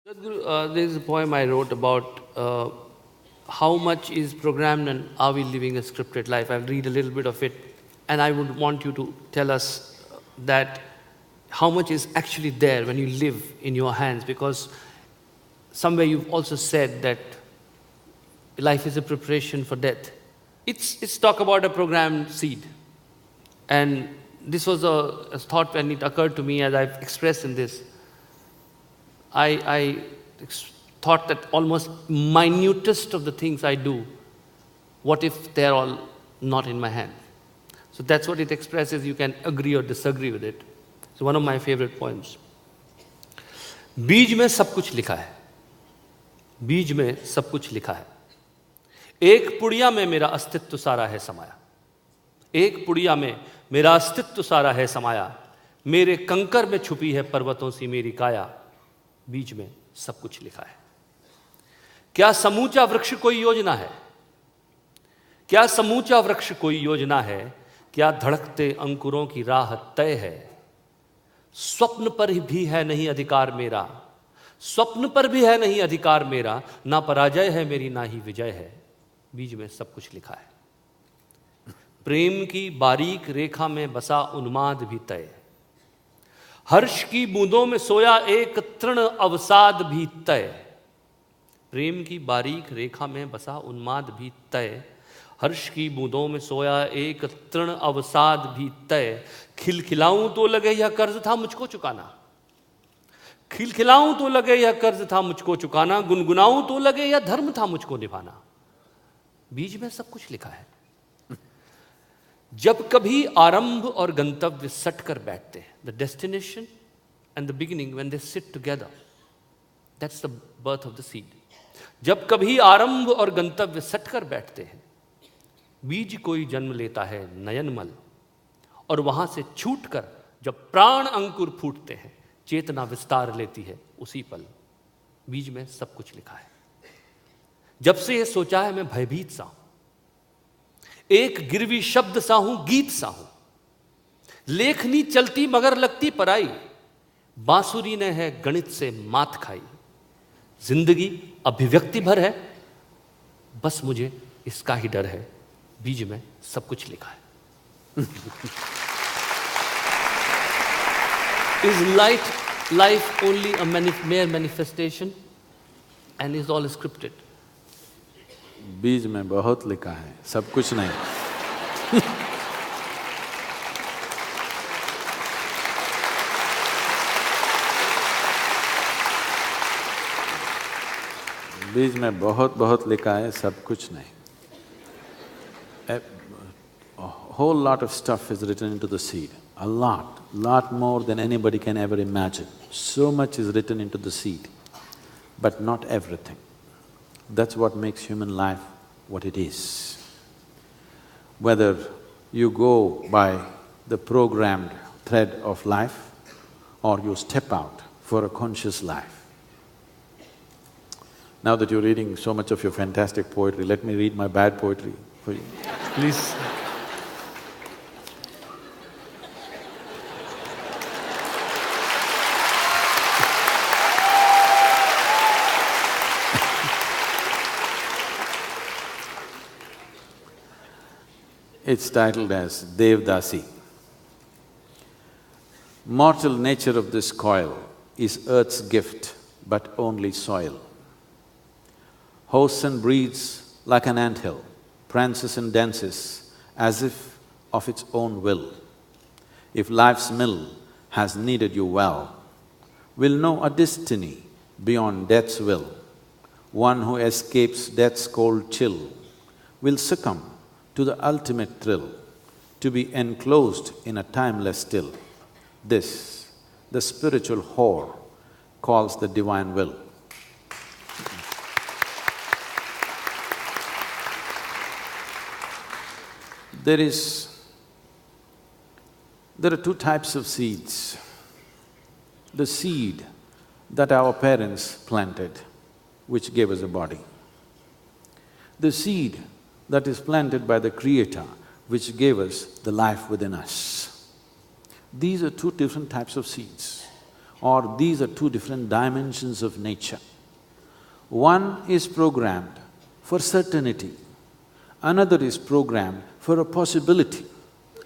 Sadhguru, there is a poem I wrote about how much is programmed and are we living a scripted life. I'll read a little bit of it, and I would want you to tell us that how much is actually there when you live in your hands, because somewhere you've also said that life is a preparation for death. It's talk about a programmed seed. And this was a thought when it occurred to me as I've expressed in this. I thought that almost minutest of the things I do, what if they're all not in my hand? So that's what it expresses. You can agree or disagree with it. It's one of my favorite poems. बीज में सब कुछ लिखा है, बीज में सब कुछ लिखा है, एक पुड़िया में मेरा अस्तित्व सारा है समाया, एक पुड़िया में मेरा अस्तित्व सारा है समाया, मेरे कंकर में छुपी है पर्वतों सी मेरी काया, बीज में सब कुछ लिखा है। क्या समूचा वृक्ष कोई योजना है? क्या समूचा वृक्ष कोई योजना है? क्या धड़कते अंकुरों की राह तय है? स्वप्न पर भी है नहीं अधिकार मेरा, स्वप्न पर भी है नहीं अधिकार मेरा, ना पराजय है मेरी ना ही विजय है, बीज में सब कुछ लिखा है। प्रेम की बारीक रेखा में बसा उन्माद भी तय, हर्ष की बूंदों में सोया एक तृण अवसाद भी तय, प्रेम की बारीक रेखा में बसा उन्माद भी तय, हर्ष की बूंदों में सोया एक तृण अवसाद भी तय, खिलखिलाऊं तो लगे यह कर्ज था मुझको चुकाना, खिलखिलाऊं तो लगे यह कर्ज था मुझको चुकाना, गुनगुनाऊं तो लगे यह धर्म था मुझको निभाना, बीज में सब कुछ लिखा है। जब कभी आरंभ और गंतव्य सट कर बैठते हैं, the destination and the beginning when they sit together, that's the birth of the seed. जब कभी आरंभ और गंतव्य सट कर बैठते हैं, बीज कोई जन्म लेता है नयनमल, और वहां से छूटकर जब प्राण अंकुर फूटते हैं, चेतना विस्तार लेती है उसी पल, बीज में सब कुछ लिखा है। जब से ये सोचा है मैं भयभीत सा हूं, एक गिरवी शब्द सा हूं, गीत सा हूं, लेखनी चलती मगर लगती पराई, बांसुरी ने है गणित से मात खाई, जिंदगी अभिव्यक्ति भर है, बस मुझे इसका ही डर है, बीज में सब कुछ लिखा है। Is life only a mere manifestation and is all scripted? बीज में बहुत लिखा है, सब कुछ नहीं। बीज में बहुत बहुत लिखा है, सब कुछ नहीं। A whole lot of stuff is written into the seed, a lot more than anybody can ever imagine. So much is written into the seed, but not everything. That's what makes human life what it is. Whether you go by the programmed thread of life or you step out for a conscious life. Now that you're reading so much of your fantastic poetry, let me read my bad poetry for you. Please. It's titled as Devdasi. Mortal nature of this coil is earth's gift, but only soil. Hosts and breeds like an anthill, prances and dances as if of its own will. If life's mill has kneaded you well, will know a destiny beyond death's will. One who escapes death's cold chill will succumb to the ultimate thrill, to be enclosed in a timeless still. This, the spiritual whore calls the divine will. There are two types of seeds. The seed that our parents planted, which gave us a body. The seed that is planted by the Creator, which gave us the life within us. These are two different types of seeds. or these are two different dimensions of nature. One is programmed for certainty, another is programmed for a possibility.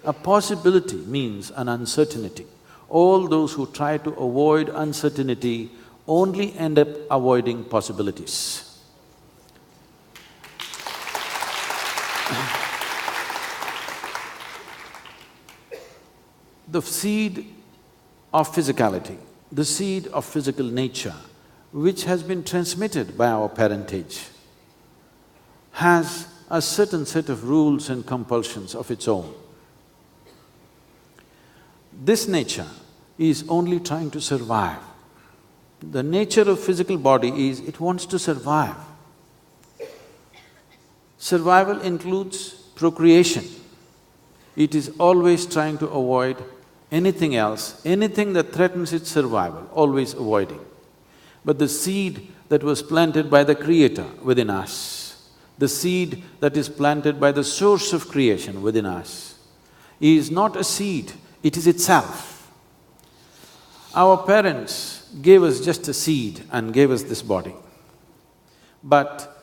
A possibility means an uncertainty. All those who try to avoid uncertainty only end up avoiding possibilities. The seed of physicality, the seed of physical nature, which has been transmitted by our parentage, has a certain set of rules and compulsions of its own. This nature is only trying to survive. The nature of physical body is it wants to survive. Survival includes procreation. It is always trying to avoid anything else, anything that threatens its survival, always avoiding. But the seed that was planted by the Creator within us, the seed that is planted by the source of creation within us, is not a seed, it is itself. Our parents gave us just a seed and gave us this body. But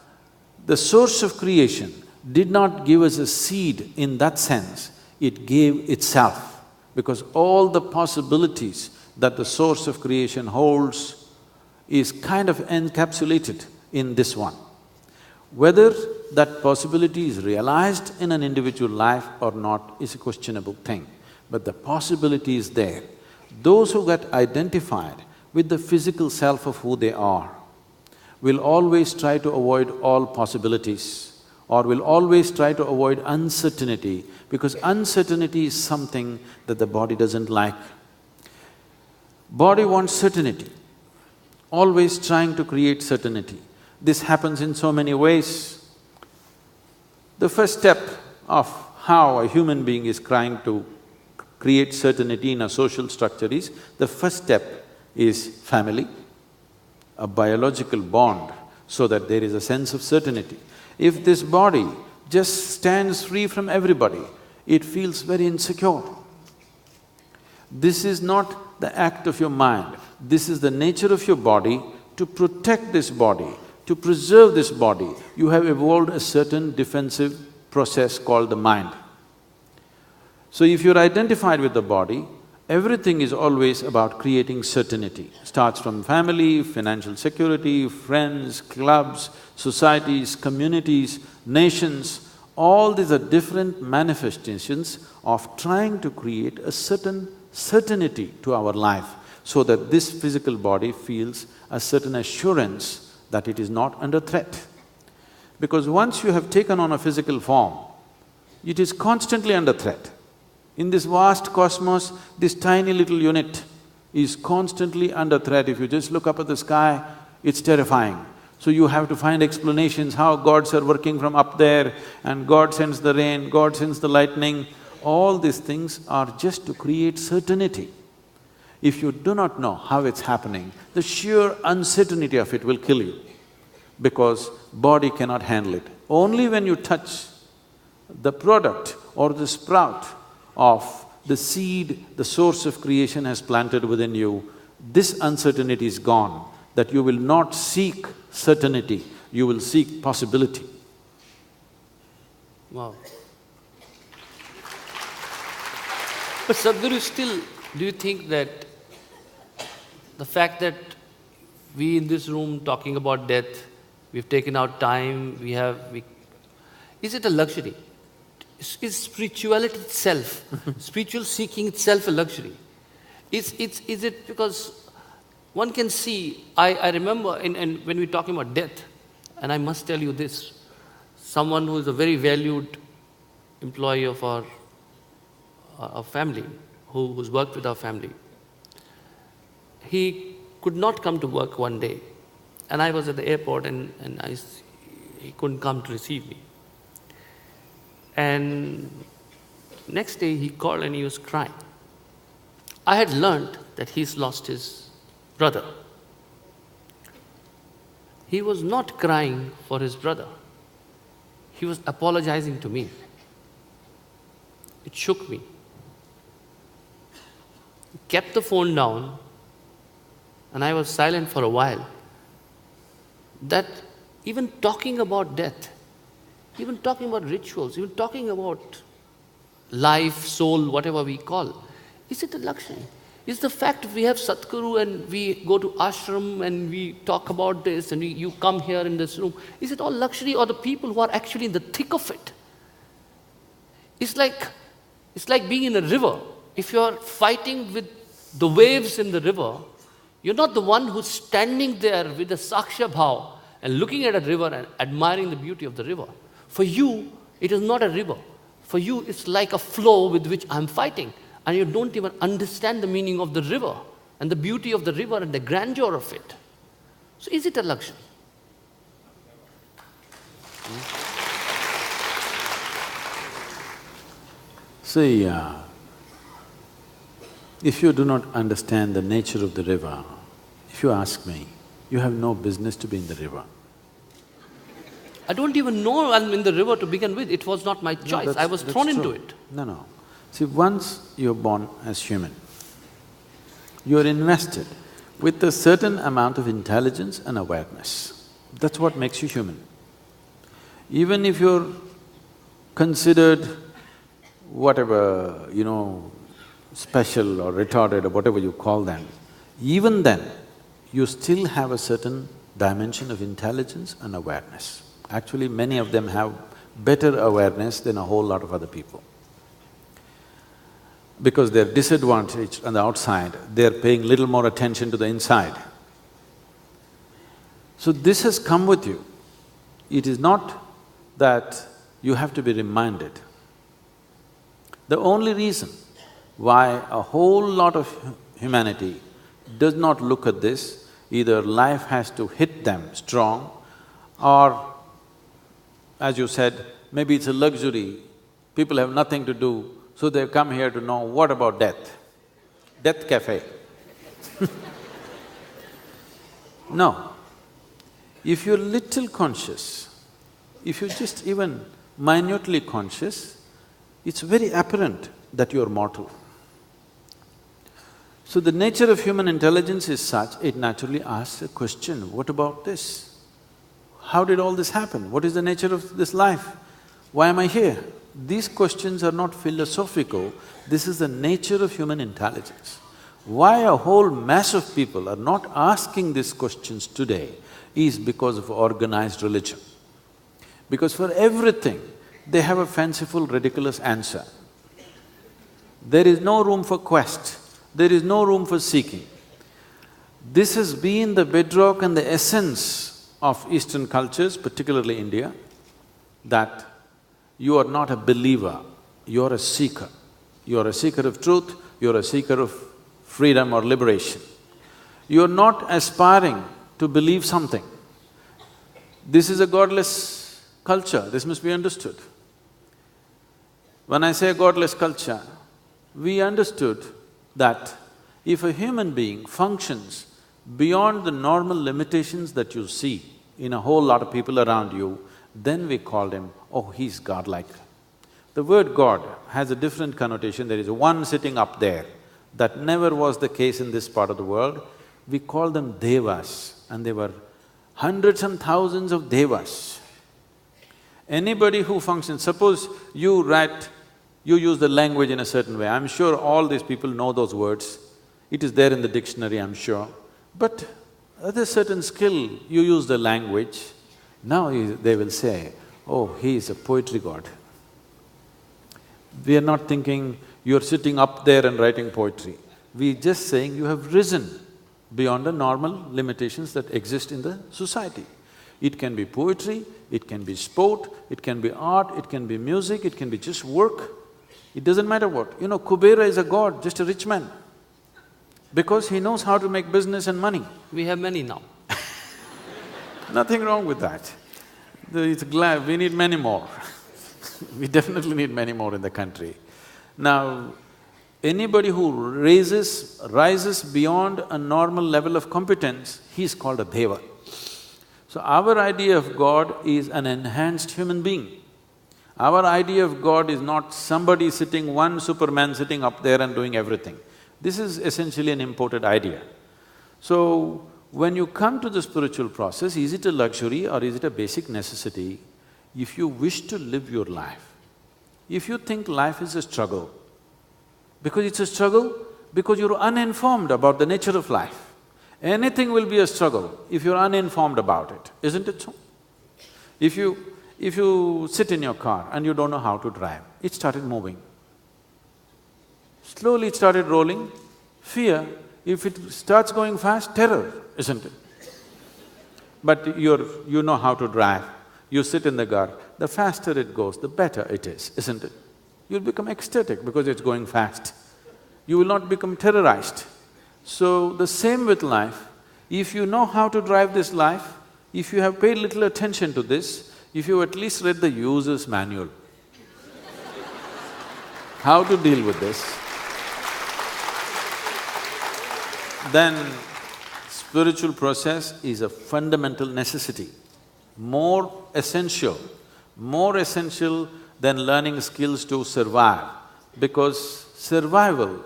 the source of creation did not give us a seed in that sense, it gave itself. Because all the possibilities that the source of creation holds is kind of encapsulated in this one. Whether that possibility is realized in an individual life or not is a questionable thing, but the possibility is there. Those who get identified with the physical self of who they are will always try to avoid all possibilities or will always try to avoid uncertainty, because uncertainty is something that the body doesn't like. Body wants certainty, always trying to create certainty. This happens in so many ways. The first step of how a human being is trying to create certainty in a social structure is, the first step is family, a biological bond, so that there is a sense of certainty. If this body just stands free from everybody, it feels very insecure. This is not the act of your mind, this is the nature of your body. To protect this body, to preserve this body, you have evolved a certain defensive process called the mind. So if you're identified with the body, everything is always about creating certainty. Starts from family, financial security, friends, clubs, societies, communities, nations, all these are different manifestations of trying to create a certain certainty to our life, so that this physical body feels a certain assurance that it is not under threat. Because once you have taken on a physical form, it is constantly under threat. In this vast cosmos, this tiny little unit is constantly under threat. If you just look up at the sky, it's terrifying. So you have to find explanations how gods are working from up there, and God sends the rain, God sends the lightning. All these things are just to create certainty. If you do not know how it's happening, the sheer uncertainty of it will kill you, because body cannot handle it. Only when you touch the product or the sprout of the seed the source of creation has planted within you, this uncertainty is gone, that you will not seek certainty, you will seek possibility. Wow. But Sadhguru, still, do you think that the fact that we in this room talking about death, we've taken out time, is it a luxury? Is spirituality itself, spiritual seeking itself a luxury? Is it because one can see, I remember when we're talking about death, and I must tell you this, someone who is a very valued employee of our family, who's worked with our family, he could not come to work one day, and I was at the airport and he couldn't come to receive me. And next day he called and he was crying. I had learned that he's lost his brother. He was not crying for his brother. He was apologizing to me. It shook me. He kept the phone down and I was silent for a while, that even talking about death, even talking about rituals, even talking about life, soul, whatever we call, is it a luxury? Is the fact we have Sadhguru and we go to ashram and we talk about this and you come here in this room, is it all luxury, or the people who are actually in the thick of it? It's like being in a river. If you're fighting with the waves in the river, you're not the one who's standing there with a saksha bhav and looking at a river and admiring the beauty of the river. For you, it is not a river. For you, it's like a flow with which I'm fighting. And you don't even understand the meaning of the river and the beauty of the river and the grandeur of it. So is it a luxury? See, if you do not understand the nature of the river, if you ask me, you have no business to be in the river. I don't even know I'm in the river to begin with. It was not my choice. No, I was thrown into it. No. See, once you're born as human, you're invested with a certain amount of intelligence and awareness. That's what makes you human. Even if you're considered whatever, special or retarded or whatever you call them, even then, you still have a certain dimension of intelligence and awareness. Actually, many of them have better awareness than a whole lot of other people. Because they're disadvantaged on the outside, they're paying little more attention to the inside. So this has come with you. It is not that you have to be reminded. The only reason why a whole lot of humanity does not look at this, either life has to hit them strong, or as you said, maybe it's a luxury, people have nothing to do, so they've come here to know what about death? Death cafe. No. If you're little conscious, if you're just even minutely conscious, it's very apparent that you're mortal. So the nature of human intelligence is such, it naturally asks a question, what about this? How did all this happen? What is the nature of this life? Why am I here? These questions are not philosophical, this is the nature of human intelligence. Why a whole mass of people are not asking these questions today is because of organized religion. Because for everything, they have a fanciful, ridiculous answer. There is no room for quest, there is no room for seeking. This has been the bedrock and the essence of Eastern cultures, particularly India, that you are not a believer, you're a seeker. You're a seeker of truth, you're a seeker of freedom or liberation. You're not aspiring to believe something. This is a godless culture, this must be understood. When I say godless culture, we understood that if a human being functions beyond the normal limitations that you see in a whole lot of people around you, then we called him, oh, he's godlike. The word God has a different connotation, there is one sitting up there. That never was the case in this part of the world. We call them devas, and there were hundreds and thousands of devas. Anybody who functions… suppose you use the language in a certain way, I'm sure all these people know those words. It is there in the dictionary, I'm sure. But at a certain skill, you use the language, now they will say, oh, he is a poetry god. We are not thinking you're sitting up there and writing poetry. We're just saying you have risen beyond the normal limitations that exist in the society. It can be poetry, it can be sport, it can be art, it can be music, it can be just work. It doesn't matter what. Kubera is a god, just a rich man, because he knows how to make business and money. We have many now. Nothing wrong with that. It's glad… we need many more. We definitely need many more in the country. Now, anybody who rises beyond a normal level of competence, he's called a deva. So our idea of God is an enhanced human being. Our idea of God is not somebody sitting, one Superman sitting up there and doing everything. This is essentially an imported idea. So, when you come to the spiritual process, is it a luxury or is it a basic necessity? If you wish to live your life, if you think life is a struggle, because it's a struggle, because you're uninformed about the nature of life. Anything will be a struggle if you're uninformed about it, isn't it so? If you sit in your car and you don't know how to drive, it started moving. Slowly it started rolling, fear. If it starts going fast, terror, isn't it? But you know how to drive, you sit in the car, the faster it goes, the better it is, isn't it? You'll become ecstatic because it's going fast. You will not become terrorized. So, the same with life. If you know how to drive this life, if you have paid little attention to this, if you at least read the user's manual, how to deal with this, then spiritual process is a fundamental necessity, more essential than learning skills to survive, because survival,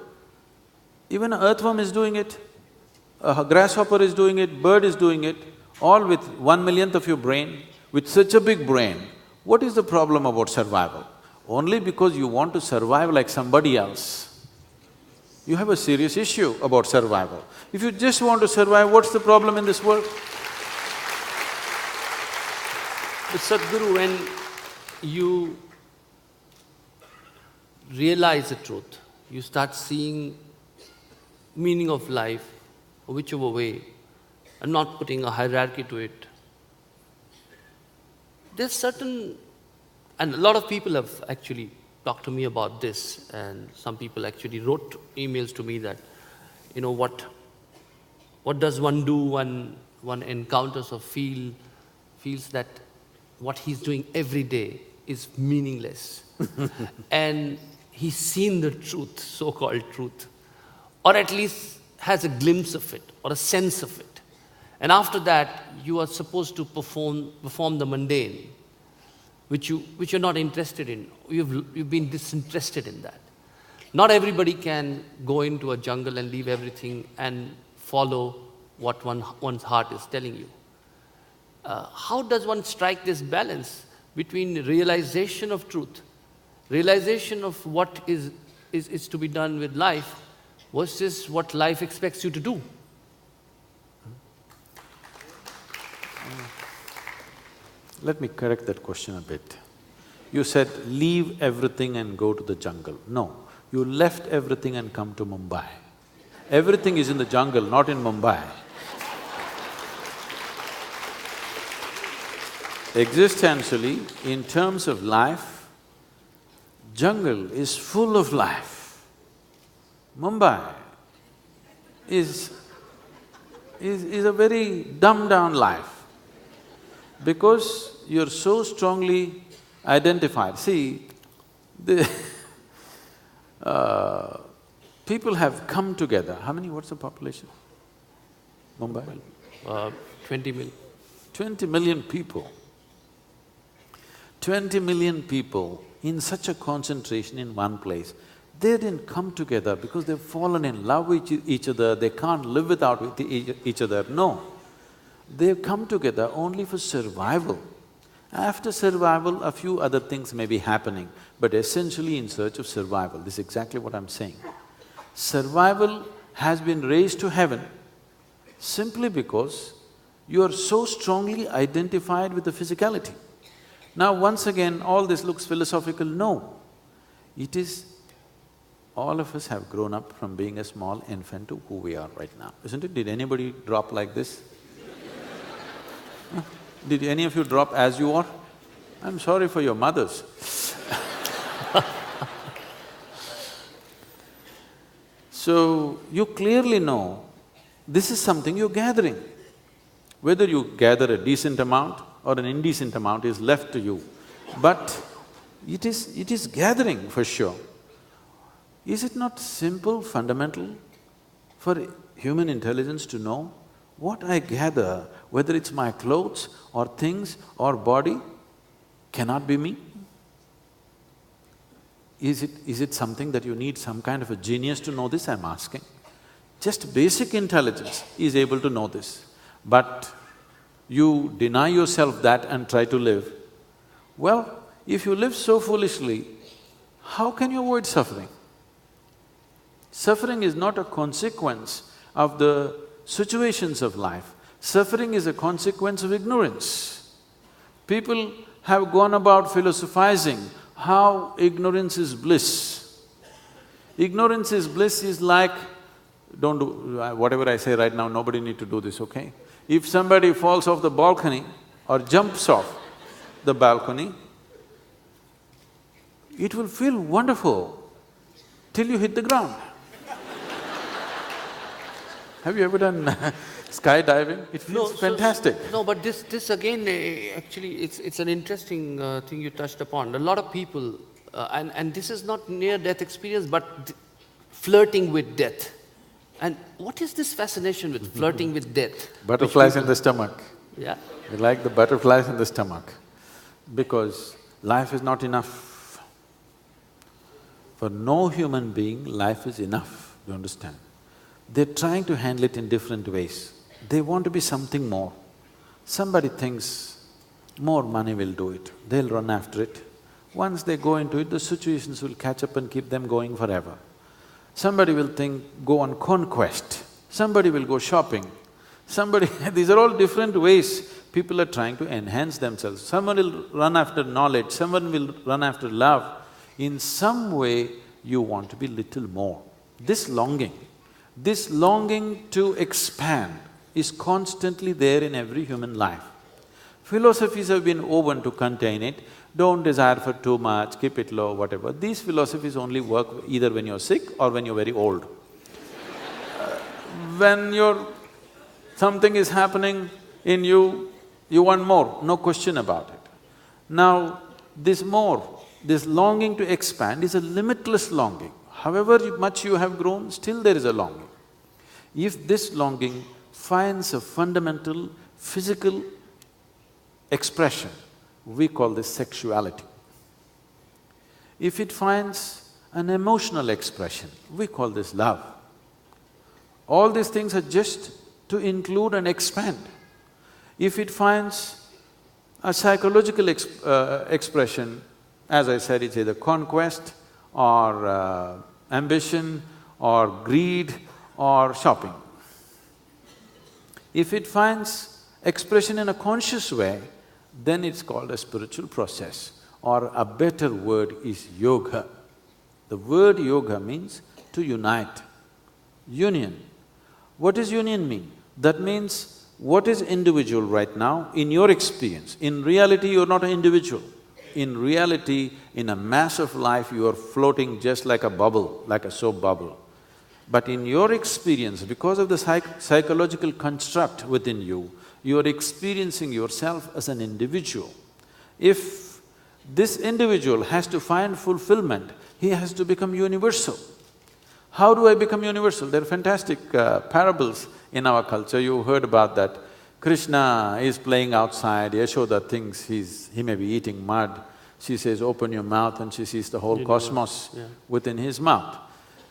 even an earthworm is doing it, a grasshopper is doing it, bird is doing it, all with 1/1,000,000th of your brain, with such a big brain. What is the problem about survival? Only because you want to survive like somebody else. You have a serious issue about survival. If you just want to survive, what's the problem in this world? But Sadhguru, when you realize the truth, you start seeing meaning of life, whichever way, and not putting a hierarchy to it. There's certain… and a lot of people have actually talked to me about this, and some people actually wrote emails to me that, what does one do when one encounters or feels that what he's doing every day is meaningless. And he's seen the truth, so-called truth, or at least has a glimpse of it or a sense of it. And after that, you are supposed to perform the mundane, which you're not interested in. You've been disinterested in that. Not everybody can go into a jungle and leave everything and follow what one's heart is telling you. How does one strike this balance between realization of truth, realization of what is to be done with life, versus what life expects you to do? Let me correct that question a bit. You said, leave everything and go to the jungle. No, you left everything and come to Mumbai. Everything is in the jungle, not in Mumbai. Existentially, in terms of life, jungle is full of life. Mumbai is a very dumbed-down life, because you're so strongly identified. See, people have come together. How many… what's the population? Mumbai? 20 million. 20 million people. 20 million people in such a concentration in one place. They didn't come together because they've fallen in love with each other, they can't live without each other, no. They've come together only for survival. After survival, a few other things may be happening, but essentially in search of survival. This is exactly what I'm saying. Survival has been raised to heaven simply because you are so strongly identified with the physicality. Now once again, all this looks philosophical. No, it is… all of us have grown up from being a small infant to who we are right now, isn't it? Did anybody drop like this? Did any of you drop as you are? I'm sorry for your mothers. So, you clearly know this is something you're gathering. Whether you gather a decent amount or an indecent amount is left to you, but it is gathering for sure. Is it not simple, fundamental for human intelligence to know what I gather, whether it's my clothes or things or body, cannot be me? Is it something that you need some kind of a genius to know this, I'm asking? just basic intelligence is able to know this. But you deny yourself that and try to live, well, if you live so foolishly, how can you avoid suffering? Suffering is not a consequence of the situations of life. Suffering is a consequence of ignorance. People have gone about philosophizing how ignorance is bliss. Ignorance is bliss is like… don't do… whatever I say right now, nobody need to do this, okay? If somebody falls off the balcony or jumps off the balcony, it will feel wonderful till you hit the ground. Have you ever done skydiving? It feels fantastic. No, but this again, actually, it's an interesting thing you touched upon. A lot of people, and this is not near-death experience, but flirting with death. And what is this fascination with flirting with death? Butterflies in the stomach. Yeah. We like the butterflies in the stomach because life is not enough. For no human being, life is enough, you understand? They're trying to handle it in different ways. They want to be something more. Somebody thinks more money will do it, they'll run after it. Once they go into it, the situations will catch up and keep them going forever. Somebody will think, go on conquest, somebody will go shopping, somebody… these are all different ways people are trying to enhance themselves. Someone will run after knowledge, someone will run after love. In some way, you want to be little more. This longing to expand is constantly there in every human life. Philosophies have been woven to contain it. Don't desire for too much, keep it low, whatever. These philosophies only work either when you're sick or when you're very old. When something is happening in you, you want more, no question about it. Now, this longing to expand is a limitless longing. However much you have grown, still there is a longing. If this longing finds a fundamental physical expression, we call this sexuality. If it finds an emotional expression, we call this love. All these things are just to include and expand. If it finds a psychological expression, as I said, it's either conquest or ambition or greed or shopping. If it finds expression in a conscious way, then it's called a spiritual process, or a better word is yoga. The word yoga means to unite, union. What does union mean? That means what is individual right now in your experience. In reality, you're not an individual. In reality, in a mass of life, you are floating just like a bubble, like a soap bubble. But in your experience, because of the psychological construct within you, you are experiencing yourself as an individual. If this individual has to find fulfillment, he has to become universal. How do I become universal? There are fantastic parables in our culture, you heard about that. Krishna is playing outside, Yashoda thinks he may be eating mud. She says, open your mouth, and she sees the whole cosmos within his mouth.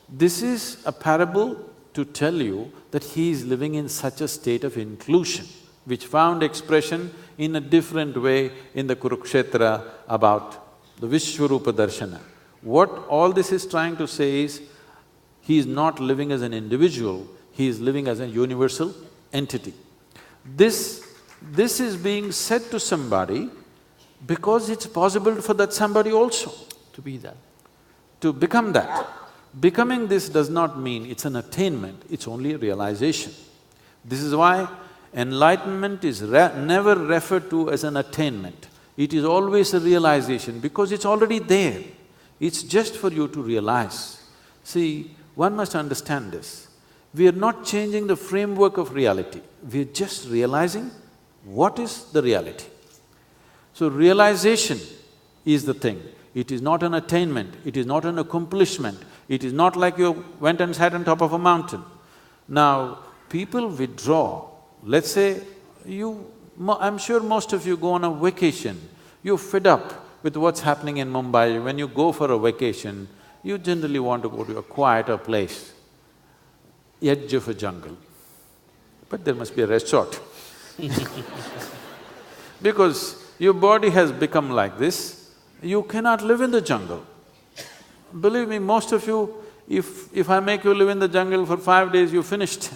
This is a parable to tell you that he is living in such a state of inclusion, which found expression in a different way in the Kurukshetra about the Vishwarupa Darshana. What all this is trying to say is, he is not living as an individual, he is living as a universal entity. This is being said to somebody because it's possible for that somebody also to be that, to become that. Becoming this does not mean it's an attainment, it's only a realization. This is why enlightenment is never referred to as an attainment. It is always a realization because it's already there. It's just for you to realize. See, one must understand this. We are not changing the framework of reality, we are just realizing what is the reality. So realization is the thing. It is not an attainment, it is not an accomplishment, it is not like you went and sat on top of a mountain. Now, people withdraw. Let's say I'm sure most of you go on a vacation, you're fed up with what's happening in Mumbai. When you go for a vacation, you generally want to go to a quieter place. edge of a jungle, but there must be a resort. Because your body has become like this, you cannot live in the jungle. Believe me, most of you, if I make you live in the jungle for 5 days, you're finished.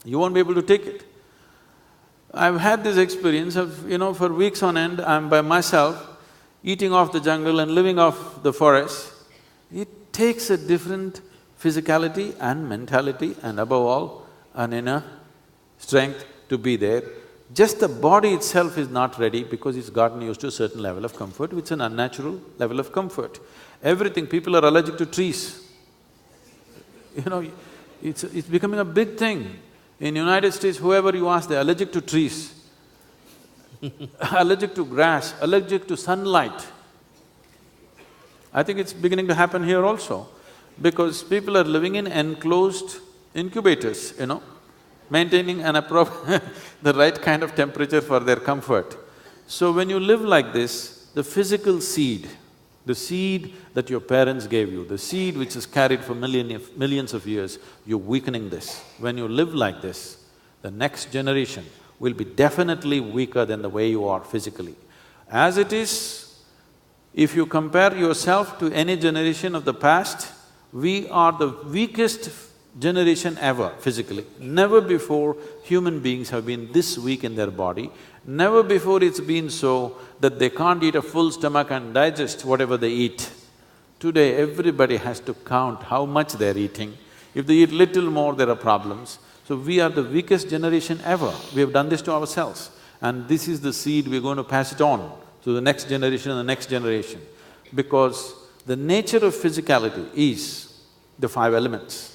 You won't be able to take it. I've had this experience of, for weeks on end, I'm by myself, eating off the jungle and living off the forest. It takes a different physicality and mentality and above all, an inner strength to be there. Just the body itself is not ready because it's gotten used to a certain level of comfort, which is an unnatural level of comfort. Everything, people are allergic to trees. It's becoming a big thing. In United States, whoever you ask, they're allergic to trees, allergic to grass, allergic to sunlight. I think it's beginning to happen here also, because people are living in enclosed incubators, maintaining the right kind of temperature for their comfort. So when you live like this, the physical seed, the seed that your parents gave you, the seed which is carried for millions of years, you're weakening this. When you live like this, the next generation will be definitely weaker than the way you are physically. As it is, if you compare yourself to any generation of the past, we are the weakest generation ever physically. Never before human beings have been this weak in their body. Never before it's been so that they can't eat a full stomach and digest whatever they eat. Today, everybody has to count how much they're eating. If they eat little more, there are problems. So we are the weakest generation ever. We have done this to ourselves. And this is the seed, we're going to pass it on to the next generation and the next generation. Because the nature of physicality is the 5 elements.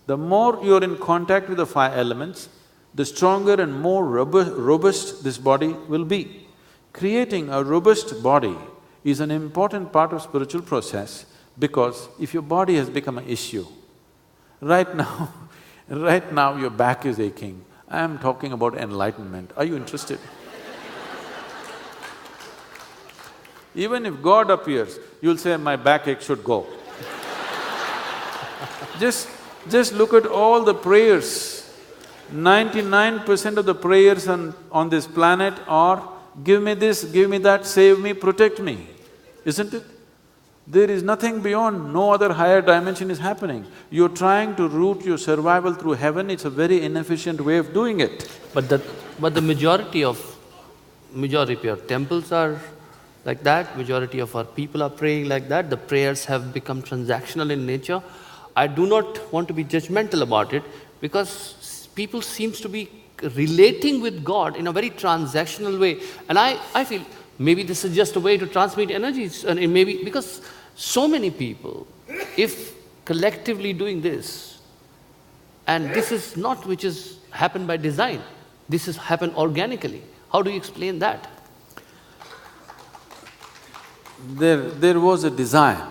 The more you're in contact with the 5 elements, the stronger and more robust this body will be. Creating a robust body is an important part of spiritual process, because if your body has become an issue, right now your back is aching. I am talking about enlightenment. Are you interested? Even if God appears, you'll say, my backache should go. Just look at all the prayers. 99% of the prayers on this planet are, give me this, give me that, save me, protect me, isn't it? There is nothing beyond, no other higher dimension is happening. You're trying to root your survival through heaven, it's a very inefficient way of doing it. But the majority of temples are like that, majority of our people are praying like that, the prayers have become transactional in nature. I do not want to be judgmental about it, because people seems to be relating with God in a very transactional way. And I feel maybe this is just a way to transmit energies, and maybe because so many people, if collectively doing this, and this is not which is happened by design, this has happened organically. How do you explain that? There was a design.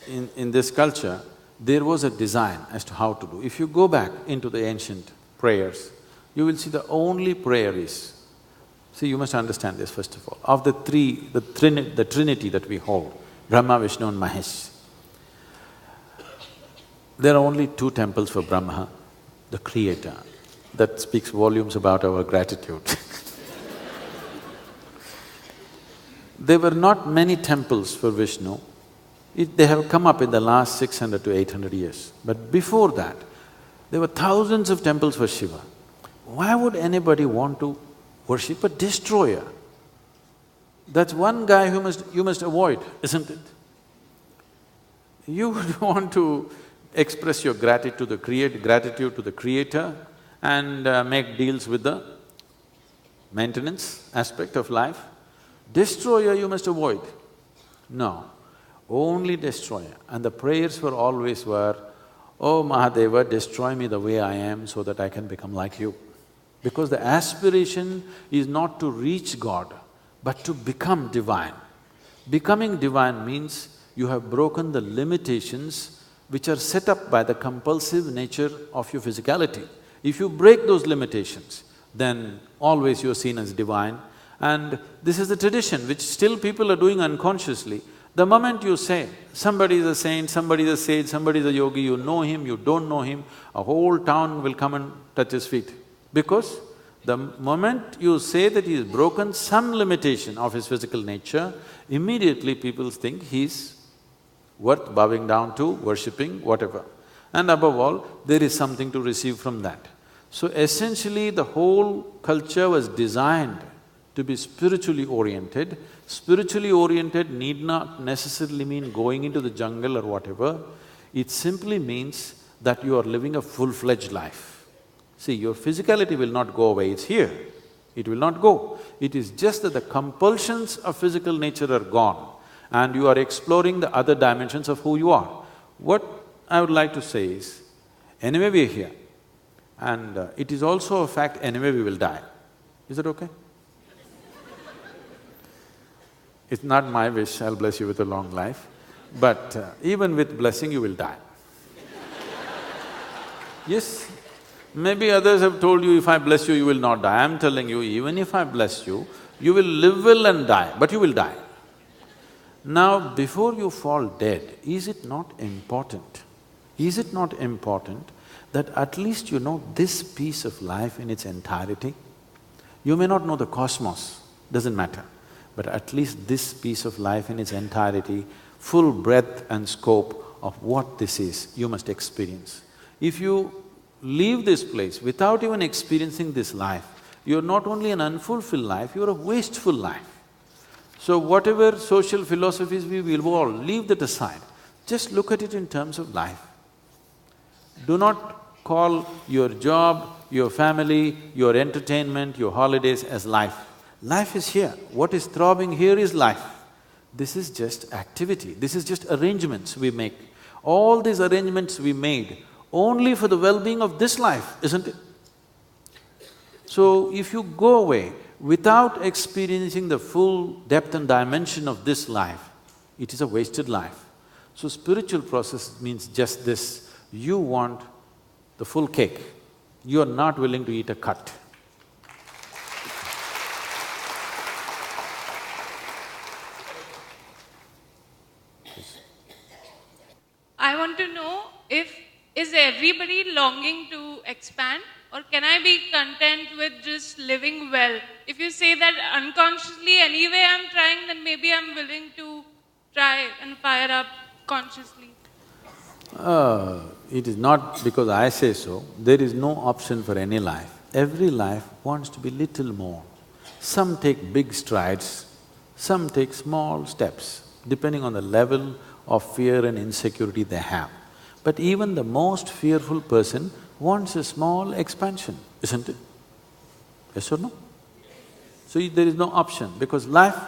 In this culture, there was a design as to how to do. If you go back into the ancient prayers, you will see the only prayer is… See, you must understand this first of all. Of the trinity that we hold, Brahma, Vishnu and Mahesh, there are only 2 temples for Brahma, the creator. That speaks volumes about our gratitude. There were not many temples for Vishnu. They have come up in the last 600 to 800 years. But before that, there were thousands of temples for Shiva. Why would anybody want to worship a destroyer? That's one guy you must avoid, isn't it? You would want to express your gratitude to the Creator and make deals with the maintenance aspect of life. Destroyer you must avoid. No. Only destroyer. And the prayers were always oh Mahadeva, destroy me the way I am so that I can become like you. Because the aspiration is not to reach God, but to become divine. Becoming divine means you have broken the limitations which are set up by the compulsive nature of your physicality. If you break those limitations, then always you're seen as divine. And this is the tradition which still people are doing unconsciously. The moment you say, somebody is a saint, somebody is a sage, somebody is a yogi, you know him, you don't know him, a whole town will come and touch his feet. Because the moment you say that he has broken some limitation of his physical nature, immediately people think he's worth bowing down to, worshipping, whatever. And above all, there is something to receive from that. So essentially, the whole culture was designed to be spiritually oriented. Spiritually oriented need not necessarily mean going into the jungle or whatever. It simply means that you are living a full-fledged life. See, your physicality will not go away, it's here. It will not go. It is just that the compulsions of physical nature are gone and you are exploring the other dimensions of who you are. What I would like to say is, anyway we are here, and it is also a fact, anyway we will die. Is that okay? It's not my wish, I'll bless you with a long life, but even with blessing you will die. Yes, maybe others have told you, if I bless you, you will not die. I'm telling you, even if I bless you, you will live well and die, but you will die. Now, before you fall dead, is it not important? Is it not important that at least you know this piece of life in its entirety? You may not know the cosmos, doesn't matter, but at least this piece of life in its entirety, full breadth and scope of what this is, you must experience. If you leave this place without even experiencing this life, you're not only an unfulfilled life, you're a wasteful life. So whatever social philosophies we will evolve, leave that aside. Just look at it in terms of life. Do not call your job, your family, your entertainment, your holidays as life. Life is here. What is throbbing here is life. This is just activity, this is just arrangements we make. All these arrangements we made only for the well-being of this life, isn't it? So if you go away without experiencing the full depth and dimension of this life, it is a wasted life. So spiritual process means just this, you want the full cake, you are not willing to eat a cut. I want to know is everybody longing to expand, or can I be content with just living well? If you say that unconsciously anyway I'm trying, then maybe I'm willing to try and fire up consciously. It is not because I say so, there is no option for any life. Every life wants to be little more. Some take big strides, some take small steps, depending on the level of fear and insecurity they have. But even the most fearful person wants a small expansion, isn't it? Yes or no? So there is no option because life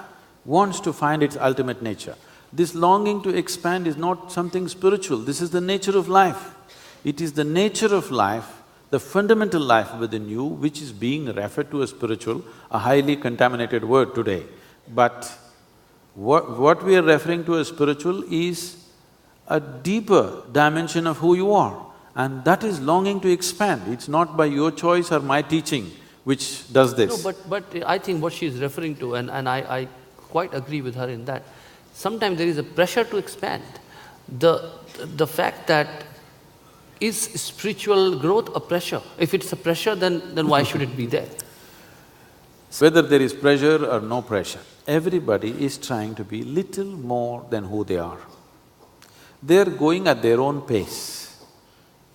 wants to find its ultimate nature. This longing to expand is not something spiritual, this is the nature of life. It is the nature of life, the fundamental life within you, which is being referred to as spiritual, a highly contaminated word today. But what we are referring to as spiritual is a deeper dimension of who you are, and that is longing to expand. It's not by your choice or my teaching which does this. No, but I think what she is referring to, and I quite agree with her in that, sometimes there is a pressure to expand. The fact that is spiritual growth a pressure? If it's a pressure, then why should it be there? Whether there is pressure or no pressure, everybody is trying to be little more than who they are. They're going at their own pace.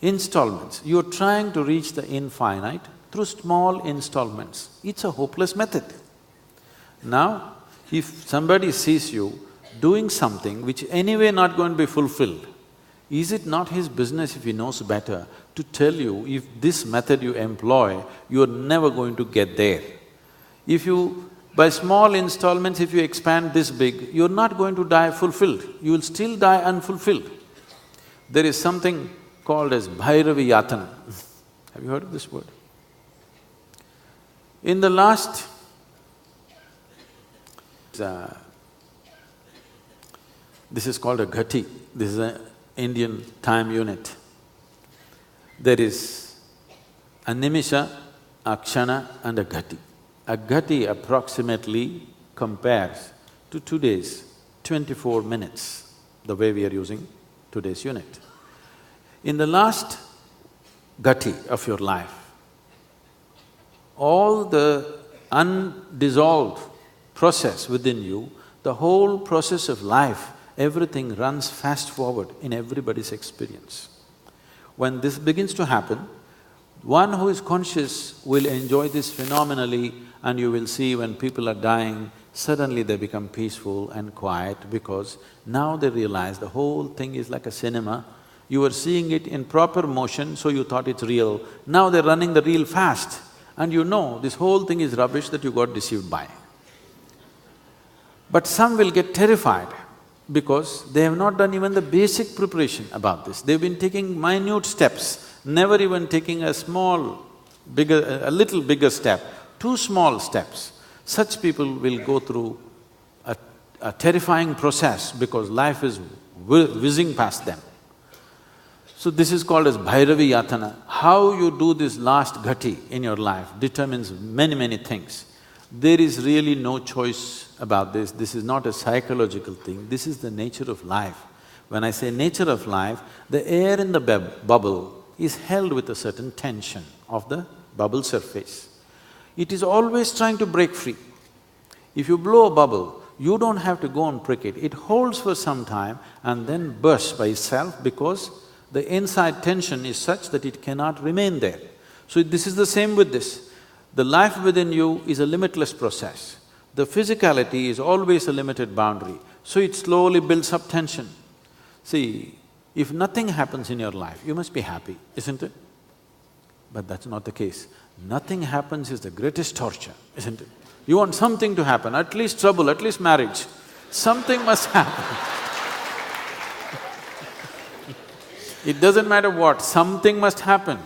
Installments, you're trying to reach the infinite through small installments. It's a hopeless method. Now, if somebody sees you doing something which anyway not going to be fulfilled, is it not his business, if he knows better, to tell you if this method you employ, you're never going to get there? If you… by small installments, if you expand this big, you're not going to die fulfilled, you will still die unfulfilled. There is something called as Bhairavi Yatana. Have you heard of this word? In the last… this is called a ghati, this is an Indian time unit. There is a nimisha, a kshana and a ghati. A ghati approximately compares to 2 days, 24 minutes, the way we are using today's unit. In the last gati of your life, all the undissolved process within you, the whole process of life, everything runs fast forward in everybody's experience. When this begins to happen, one who is conscious will enjoy this phenomenally, and you will see when people are dying, suddenly they become peaceful and quiet because now they realize the whole thing is like a cinema. You were seeing it in proper motion, so you thought it's real. Now they're running the reel fast, and you know this whole thing is rubbish that you got deceived by. But some will get terrified because they have not done even the basic preparation about this. They've been taking minute steps, never even taking a little bigger step, 2 small steps. Such people will go through a terrifying process because life is whizzing past them. So this is called as Bhairavi Yatana. How you do this last ghati in your life determines many things. There is really no choice about this. This is not a psychological thing, this is the nature of life. When I say nature of life, the air in the bubble is held with a certain tension of the bubble surface. It is always trying to break free. If you blow a bubble, you don't have to go and prick it. It holds for some time and then bursts by itself because the inside tension is such that it cannot remain there. So this is the same with this. The life within you is a limitless process. The physicality is always a limited boundary, so it slowly builds up tension. See, if nothing happens in your life, you must be happy, isn't it? But that's not the case. Nothing happens is the greatest torture, isn't it? You want something to happen, at least trouble, at least marriage. Something must happen. It doesn't matter what, something must happen.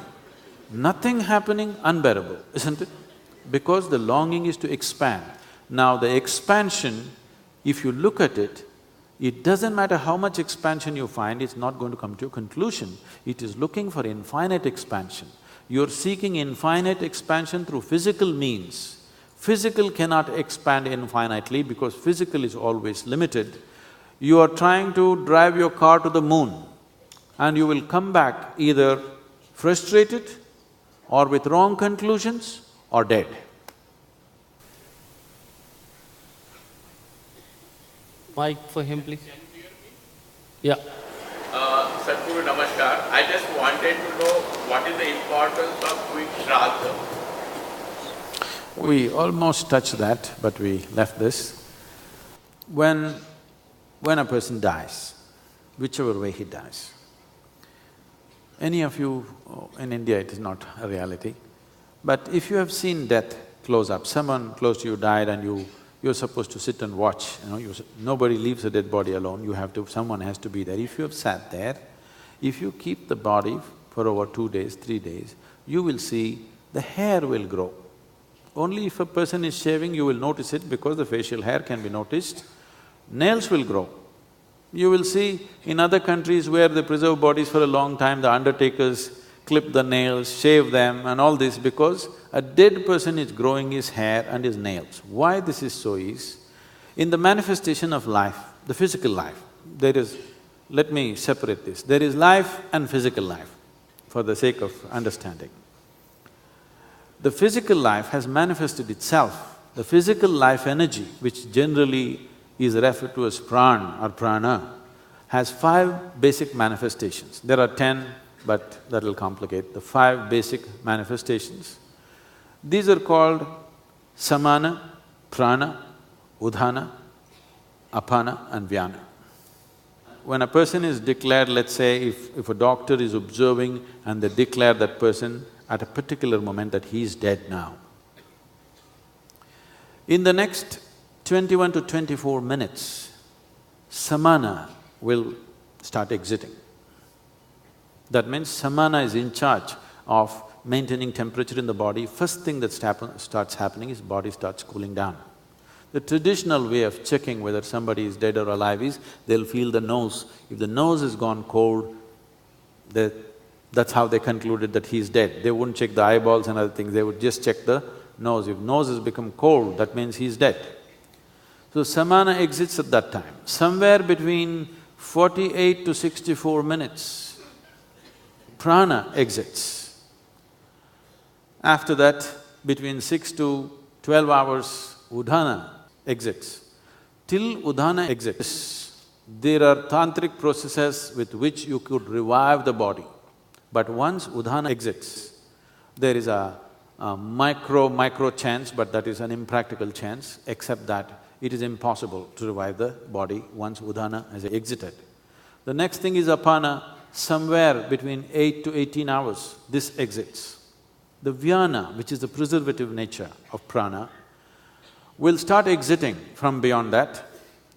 Nothing happening, unbearable, isn't it? Because the longing is to expand. Now the expansion, if you look at it, it doesn't matter how much expansion you find, it's not going to come to a conclusion. It is looking for infinite expansion. You're seeking infinite expansion through physical means. Physical cannot expand infinitely because physical is always limited. You are trying to drive your car to the moon and you will come back either frustrated or with wrong conclusions or dead. Mic for him, please. Yeah. Sadhguru, namaskar. I just wanted to know what is the importance of quick shraddha. We almost touched that, but we left this. When a person dies, whichever way he dies, any of you… in India it is not a reality, but if you have seen death close up, someone close to you died and you're supposed to sit and watch, nobody leaves a dead body alone, someone has to be there. If you have sat there, if you keep the body for over 2 days, 3 days, you will see the hair will grow. Only if a person is shaving, you will notice it because the facial hair can be noticed. Nails will grow. You will see in other countries where they preserve bodies for a long time, the undertakers clip the nails, shave them and all this because a dead person is growing his hair and his nails. Why this is so is, in the manifestation of life, the physical life, there is… let me separate this. There is life and physical life, for the sake of understanding. The physical life has manifested itself. The physical life energy, which generally is referred to as pran or prana, has 5 basic manifestations. There are 10, but that will complicate. The 5 basic manifestations. These are called samana, prana, udhana, apana and vyana. When a person is declared, let's say if a doctor is observing and they declare that person at a particular moment that he is dead now, in the next 21 to 24 minutes, samana will start exiting. That means samana is in charge of maintaining temperature in the body. First thing that starts happening is body starts cooling down. The traditional way of checking whether somebody is dead or alive is, they'll feel the nose. If the nose has gone cold, that's how they concluded that he's dead. They wouldn't check the eyeballs and other things, they would just check the nose. If nose has become cold, that means he's dead. So samana exits at that time. Somewhere between 48 to 64 minutes, prana exits. After that, between 6 to 12 hours, udana exits. Till udana exits, there are tantric processes with which you could revive the body. But once udana exits, there is a micro chance, but that is an impractical chance, except that it is impossible to revive the body once udana has exited. The next thing is apana, somewhere between 8 to 18 hours, this exits. The vyana, which is the preservative nature of prana, will start exiting from beyond that.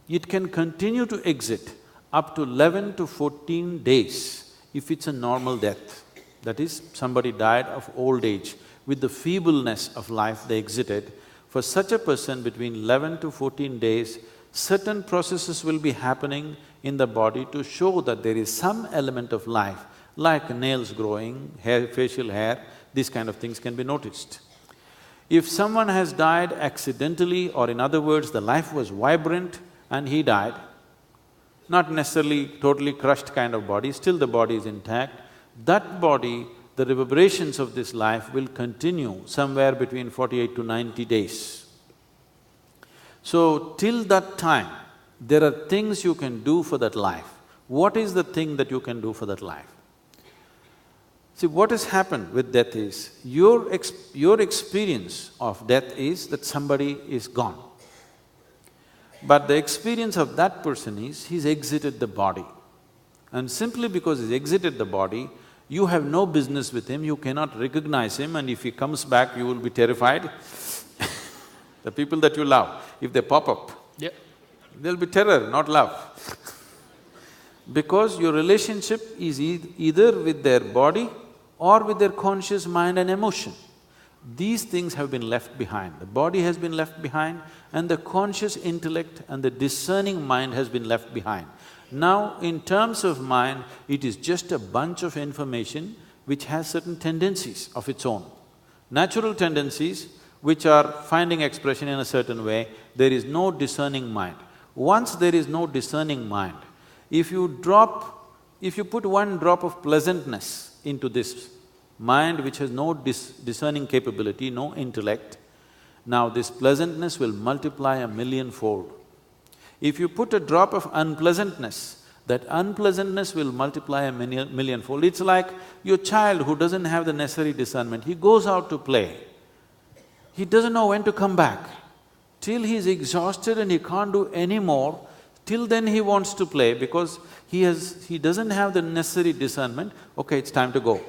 It can continue to exit up to 11 to 14 days if it's a normal death. That is, somebody died of old age, with the feebleness of life they exited. For such a person, between 11 to 14 days, certain processes will be happening in the body to show that there is some element of life, like nails growing, hair, facial hair, these kind of things can be noticed. If someone has died accidentally, or in other words, the life was vibrant and he died, not necessarily totally crushed kind of body, still the body is intact, that body, the reverberations of this life will continue somewhere between 48 to 90 days. So, till that time, there are things you can do for that life. What is the thing that you can do for that life? See, what has happened with death is, your experience of death is that somebody is gone. But the experience of that person is, he's exited the body. And simply because he's exited the body, you have no business with him, you cannot recognize him, and if he comes back, you will be terrified. The people that you love, if they pop up, there'll be terror, not love. Because your relationship is either with their body or with their conscious mind and emotion. These things have been left behind. The body has been left behind, and the conscious intellect and the discerning mind has been left behind. Now, in terms of mind, it is just a bunch of information which has certain tendencies of its own. Natural tendencies which are finding expression in a certain way, there is no discerning mind. Once there is no discerning mind, if you put one drop of pleasantness into this mind which has no discerning capability, no intellect, now this pleasantness will multiply 1,000,000-fold. If you put a drop of unpleasantness, that unpleasantness will multiply 1,000,000-fold. It's like your child who doesn't have the necessary discernment, he goes out to play, he doesn't know when to come back. Till he's exhausted and he can't do any more, till then he wants to play because he doesn't have the necessary discernment, okay, it's time to go.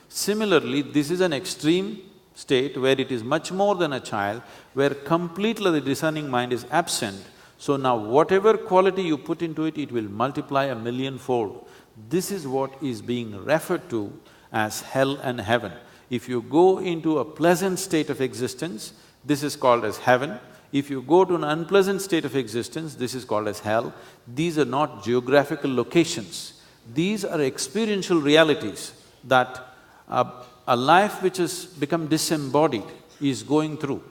Similarly, this is an extreme state where it is much more than a child, where completely the discerning mind is absent. So now whatever quality you put into it, it will multiply 1,000,000-fold. This is what is being referred to as hell and heaven. If you go into a pleasant state of existence, this is called as heaven. If you go to an unpleasant state of existence, this is called as hell. These are not geographical locations. These are experiential realities that a life which has become disembodied is going through.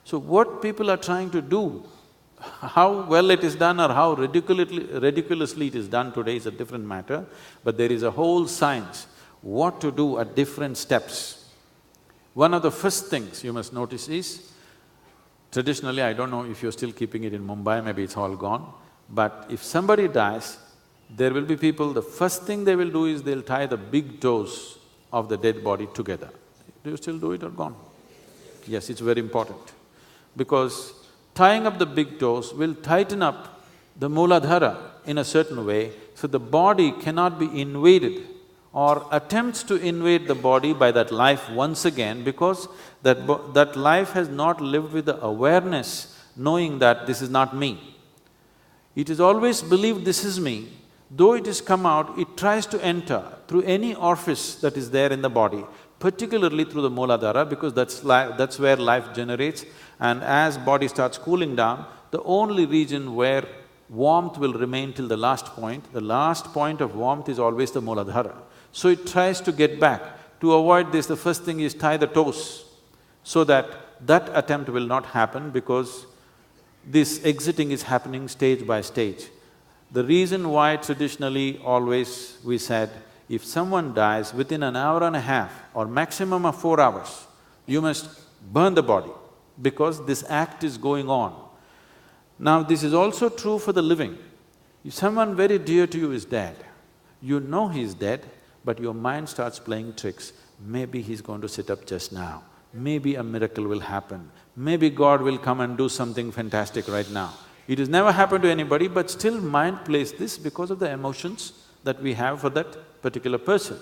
So what people are trying to do, how well it is done or how ridiculously it is done today is a different matter, but there is a whole science what to do at different steps. One of the first things you must notice is, traditionally, I don't know if you're still keeping it in Mumbai, maybe it's all gone, but if somebody dies, there will be people, the first thing they will do is they'll tie the big toes of the dead body together. Do you still do it or gone? Yes, it's very important, because tying up the big toes will tighten up the Mooladhara in a certain way, so the body cannot be invaded or attempts to invade the body by that life once again, because that life has not lived with the awareness, knowing that this is not me. It is always believed this is me. Though it has come out, it tries to enter through any orifice that is there in the body, particularly through the Mooladhara, because that's where life generates. And as body starts cooling down, the only region where warmth will remain till the last point of warmth is always the Mooladhara. So it tries to get back. To avoid this, the first thing is tie the toes, so that that attempt will not happen, because this exiting is happening stage by stage. The reason why traditionally always we said, if someone dies within an hour and a half or maximum of 4 hours, you must burn the body because this act is going on. Now this is also true for the living. If someone very dear to you is dead, you know he's dead, but your mind starts playing tricks. Maybe he's going to sit up just now, maybe a miracle will happen, maybe God will come and do something fantastic right now. It has never happened to anybody, but still mind plays this because of the emotions that we have for that particular person.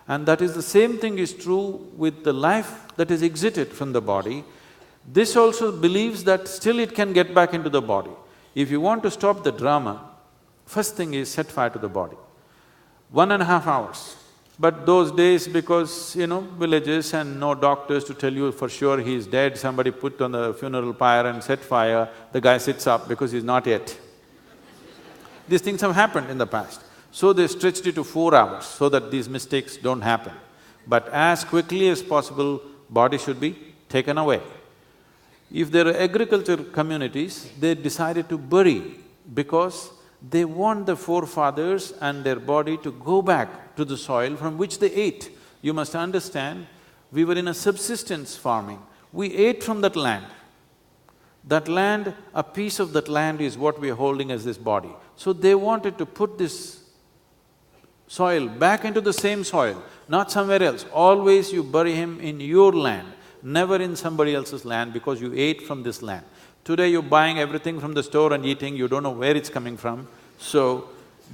And that is the same thing is true with the life that is exited from the body. This also believes that still it can get back into the body. If you want to stop the drama, first thing is set fire to the body. 1.5 hours. But those days, because, villages and no doctors to tell you for sure he is dead, somebody put on the funeral pyre and set fire, the guy sits up because he's not yet. These things have happened in the past. So they stretched it to 4 hours so that these mistakes don't happen. But as quickly as possible, body should be taken away. If there are agriculture communities, they decided to bury because they want the forefathers and their body to go back to the soil from which they ate. You must understand, we were in a subsistence farming. We ate from that land. That land, a piece of that land is what we are holding as this body. So they wanted to put this soil back into the same soil, not somewhere else. Always you bury him in your land, never in somebody else's land because you ate from this land. Today you're buying everything from the store and eating, you don't know where it's coming from. So,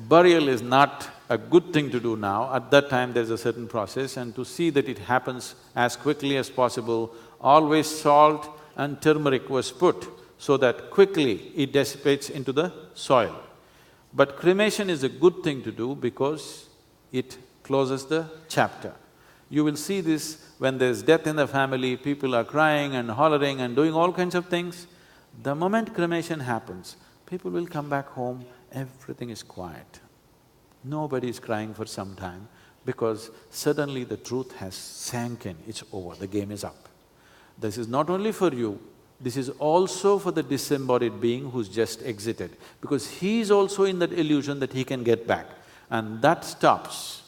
burial is not a good thing to do now. At that time there's a certain process, and to see that it happens as quickly as possible, always salt and turmeric was put so that quickly it dissipates into the soil. But cremation is a good thing to do because it closes the chapter. You will see this when there's death in the family, people are crying and hollering and doing all kinds of things. The moment cremation happens, people will come back home, everything is quiet. Nobody is crying for some time because suddenly the truth has sank in, it's over, the game is up. This is not only for you, this is also for the disembodied being who's just exited, because he is also in that illusion that he can get back, and that stops,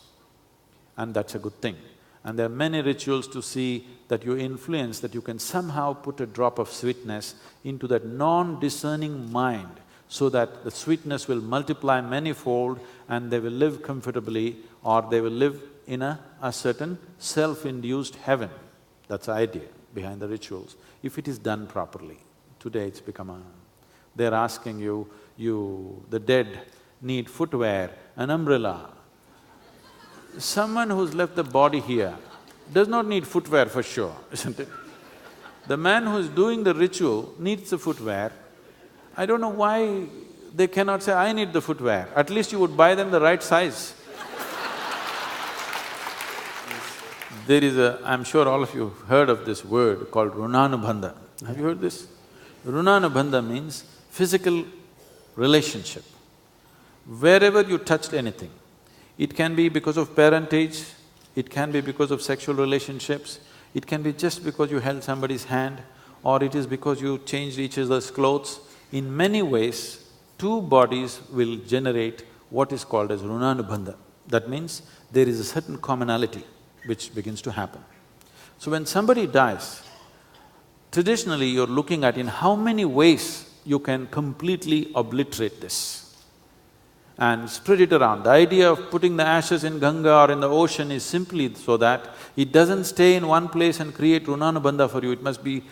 and that's a good thing. And there are many rituals to see that you influence, that you can somehow put a drop of sweetness into that non-discerning mind so that the sweetness will multiply manyfold and they will live comfortably, or they will live in a certain self-induced heaven. That's the idea behind the rituals, if it is done properly. Today it's become a… They're asking the dead need footwear, an umbrella. Someone who's left the body here does not need footwear for sure, isn't it? The man who's doing the ritual needs the footwear. I don't know why they cannot say, I need the footwear. At least you would buy them the right size. There is a… I'm sure all of you heard of this word called runanubandha. Have you heard this? Runanubandha means physical relationship. Wherever you touched anything, it can be because of parentage, it can be because of sexual relationships, it can be just because you held somebody's hand, or it is because you changed each other's clothes. In many ways, two bodies will generate what is called as runanubandha. That means there is a certain commonality which begins to happen. So when somebody dies, traditionally you're looking at in how many ways you can completely obliterate this and spread it around. The idea of putting the ashes in Ganga or in the ocean is simply so that it doesn't stay in one place and create runanubandha for you, it must be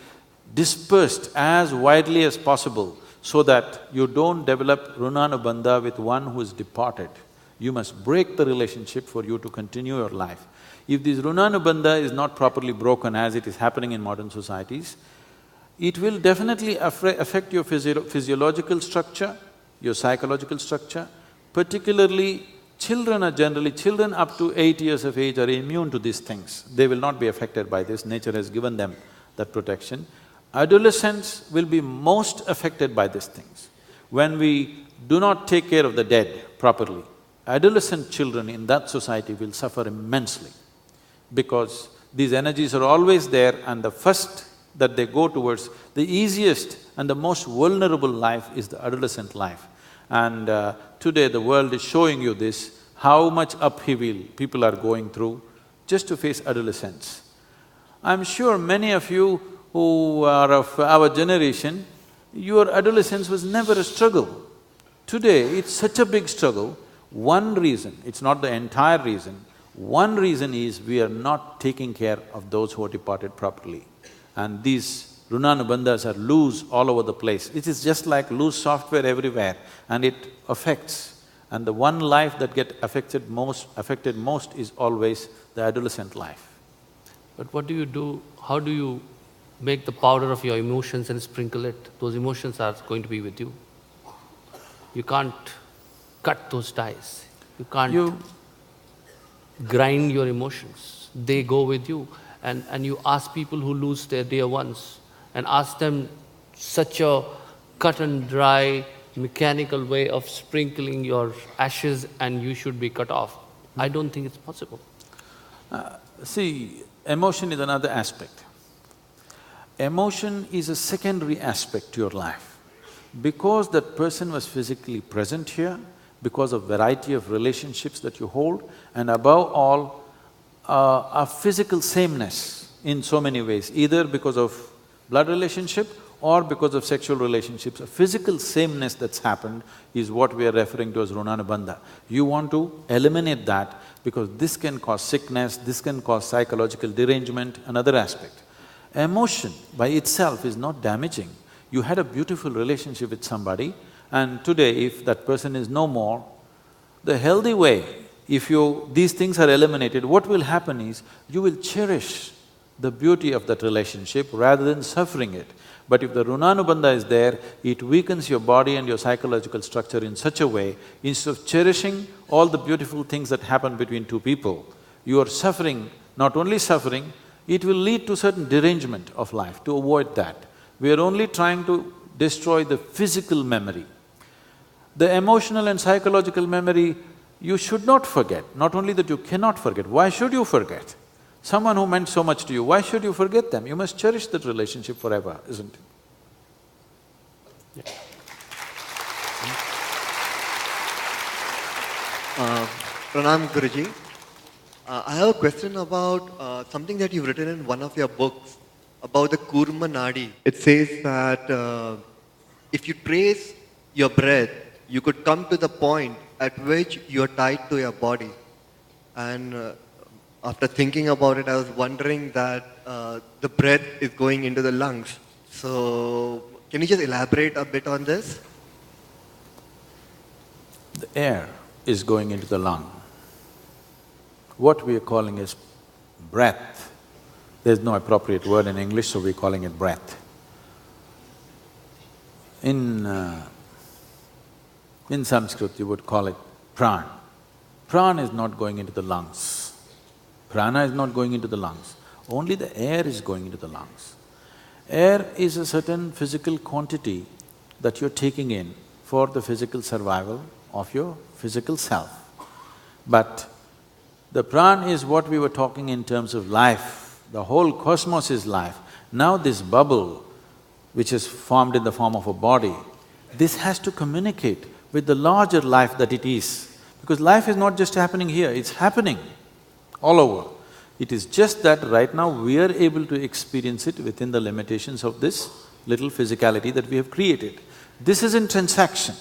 dispersed as widely as possible so that you don't develop runanubandha with one who is departed. You must break the relationship for you to continue your life. If this runanubandha is not properly broken, as it is happening in modern societies, it will definitely affect your physiological structure, your psychological structure. Particularly, children up to 8 years of age are immune to these things. They will not be affected by this, nature has given them that protection. Adolescents will be most affected by these things. When we do not take care of the dead properly, adolescent children in that society will suffer immensely because these energies are always there, and the first that they go towards. The easiest and the most vulnerable life is the adolescent life. And today the world is showing you this, how much upheaval people are going through just to face adolescence. I'm sure many of you who are of our generation, your adolescence was never a struggle. Today, it's such a big struggle. One reason, it's not the entire reason, one reason is we are not taking care of those who are departed properly. And these runanubandhas are loose all over the place. It is just like loose software everywhere, and it affects. And the one life that gets affected most is always the adolescent life. But what do you do? How do you make the powder of your emotions and sprinkle it? Those emotions are going to be with you. You can't cut those ties. You can't grind your emotions. They go with you. And you ask people who lose their dear ones and ask them such a cut and dry, mechanical way of sprinkling your ashes and you should be cut off. I don't think it's possible. See, emotion is another aspect. Emotion is a secondary aspect to your life. Because that person was physically present here, because of variety of relationships that you hold, and above all, a physical sameness in so many ways, either because of blood relationship or because of sexual relationships. A physical sameness that's happened is what we are referring to as runanubandha. You want to eliminate that because this can cause sickness, this can cause psychological derangement, another aspect. Emotion by itself is not damaging. You had a beautiful relationship with somebody, and today if that person is no more, the healthy way, if these things are eliminated, what will happen is, you will cherish the beauty of that relationship rather than suffering it. But if the runanubandha is there, it weakens your body and your psychological structure in such a way, instead of cherishing all the beautiful things that happen between two people, you are suffering, not only suffering, it will lead to certain derangement of life. To avoid that, we are only trying to destroy the physical memory. The emotional and psychological memory, you should not forget. Not only that you cannot forget, why should you forget? Someone who meant so much to you, why should you forget them? You must cherish that relationship forever, isn't it? Yeah. Pranam Guruji. I have a question about something that you've written in one of your books about the Kurma Nadi. It says that if you trace your breath, you could come to the point at which you are tied to your body. And after thinking about it, I was wondering that the breath is going into the lungs. So, can you just elaborate a bit on this? The air is going into the lung. What we are calling is breath. There's no appropriate word in English, so we're calling it breath. In Sanskrit, you would call it pran. Pran is not going into the lungs. Prana is not going into the lungs. Only the air is going into the lungs. Air is a certain physical quantity that you're taking in for the physical survival of your physical self. But the pran is what we were talking in terms of life. The whole cosmos is life. Now this bubble, which is formed in the form of a body, this has to communicate with the larger life that it is. Because life is not just happening here, it's happening all over. It is just that right now we are able to experience it within the limitations of this little physicality that we have created. This is in transaction.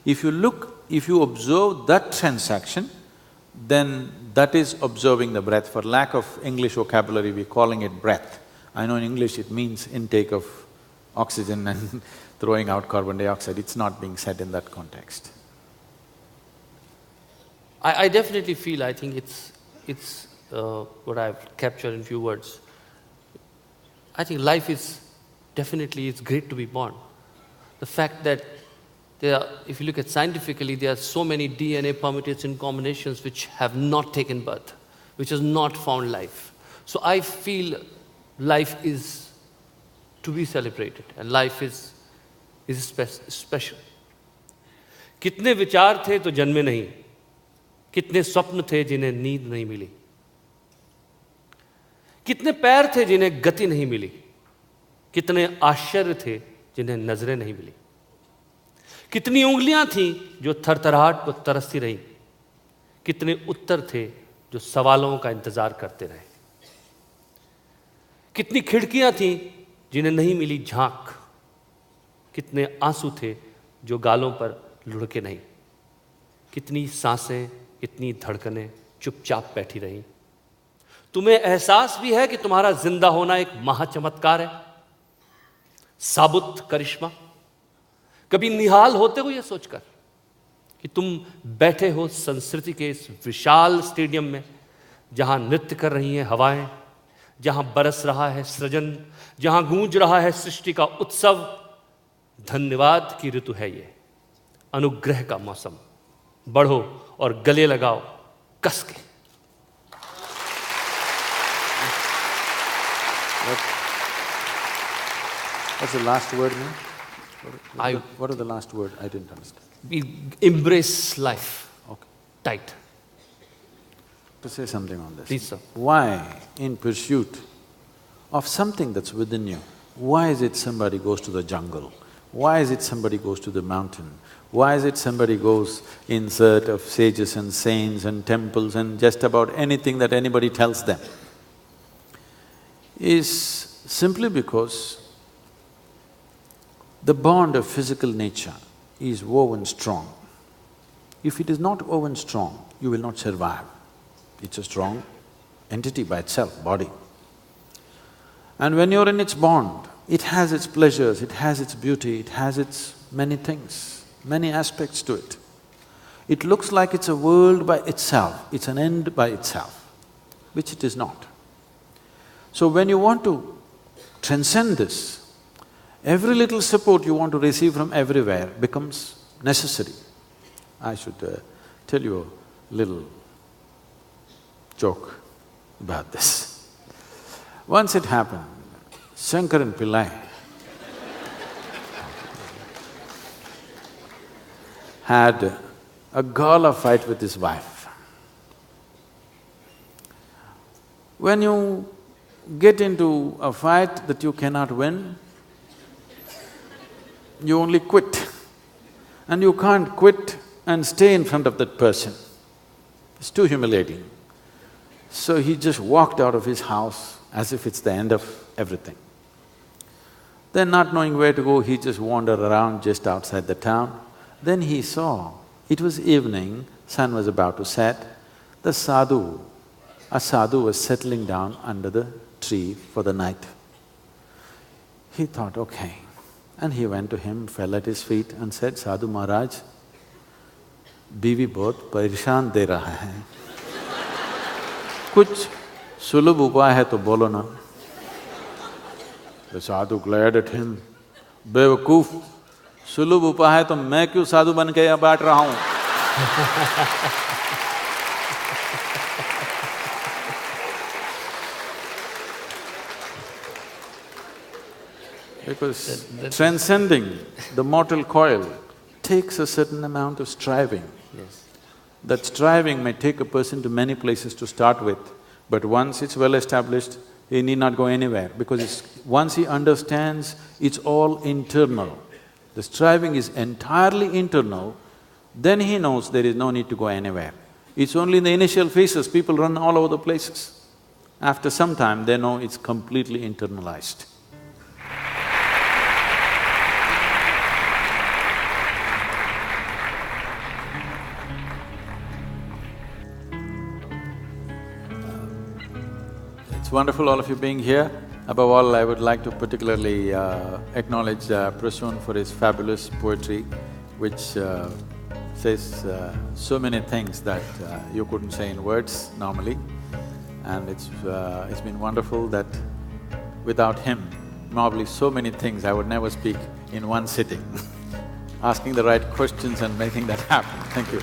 If you observe that transaction, then that is observing the breath. For lack of English vocabulary, we're calling it breath. I know in English it means intake of oxygen and throwing out carbon dioxide. It's not being said in that context. I definitely feel, I think it's what I've captured in few words. I think life is definitely, it's great to be born. The fact that if you look at scientifically, there are so many DNA permutation combinations which have not taken birth, which has not found life. So I feel life is to be celebrated and life is special. कितने विचार थे तो जन्मे नहीं, कितने स्वप्न थे जिन्हें नींद नहीं मिली, कितने पैर थे जिन्हें गति नहीं मिली, कितने आश्चर्य थे जिन्हें नजरें नहीं मिली, कितनी उंगलियां थीं जो थरथराहट को तरसती रहीं, कितने उत्तर थे जो सवालों का इंतजार करते रहे, कितनी खिड़कियां थीं जिन्हें नहीं मिली झांक, कितने आंसू थे जो गालों पर लुढ़के नहीं, कितनी सांसें, कितनी धड़कनें चुपचाप बैठी रहीं। तुम्हें एहसास भी है कि तुम्हारा जिंदा होना एक महाचमत्कार है, साबुत करिश्मा। कभी निहाल होते हो यह सोचकर कि तुम बैठे हो संस्कृति के इस विशाल स्टेडियम में, जहां नृत्य कर रही हैं हवाएं, जहां बरस रहा है सृजन, जहां गूंज रहा है सृष्टि का उत्सव। धन्यवाद की ऋतु है ये, अनुग्रह का मौसम। बढ़ो और गले लगाओ कस के। What's the last word, man? What are the last word? I didn't understand. We embrace life. Okay. Tight. To say something on this. Please, sir. Why, in pursuit of something that's within you, why is it somebody goes to the jungle? Why is it somebody goes to the mountain? Why is it somebody goes in search of sages and saints and temples and just about anything that anybody tells them? Is simply because the bond of physical nature is woven strong. If it is not woven strong, you will not survive. It's a strong entity by itself, body. And when you're in its bond, it has its pleasures, it has its beauty, it has its many things, many aspects to it. It looks like it's a world by itself, it's an end by itself, which it is not. So when you want to transcend this, every little support you want to receive from everywhere becomes necessary. I should tell you a little joke about this. Once it happened, Shankaran Pillai had a gala fight with his wife. When you get into a fight that you cannot win, you only quit. And you can't quit and stay in front of that person. It's too humiliating. So he just walked out of his house as if it's the end of everything. Then not knowing where to go, he just wandered around just outside the town. Then he saw, it was evening, sun was about to set, a sadhu was settling down under the tree for the night. He thought, okay. And he went to him, fell at his feet and said, Sadhu Maharaj, बीवी बहुत परेशान दे रहा है, कुछ सुलभ उपाय है तो बोलो ना। The sadhu glared at him, बेवकूफ, सुलभ उपाय है तो मैं क्यों साधु बन के यहाँ बैठ रहा हूँ? Because transcending the mortal coil takes a certain amount of striving. Yes. That striving may take a person to many places to start with, but once it's well established, he need not go anywhere because once he understands it's all internal, the striving is entirely internal, then he knows there is no need to go anywhere. It's only in the initial phases people run all over the places. After some time, they know it's completely internalized. It's wonderful all of you being here. Above all, I would like to particularly acknowledge Prasoon for his fabulous poetry, which says so many things that you couldn't say in words normally. And it's been wonderful that without him, probably so many things I would never speak in one sitting. Asking the right questions and making that happen. Thank you.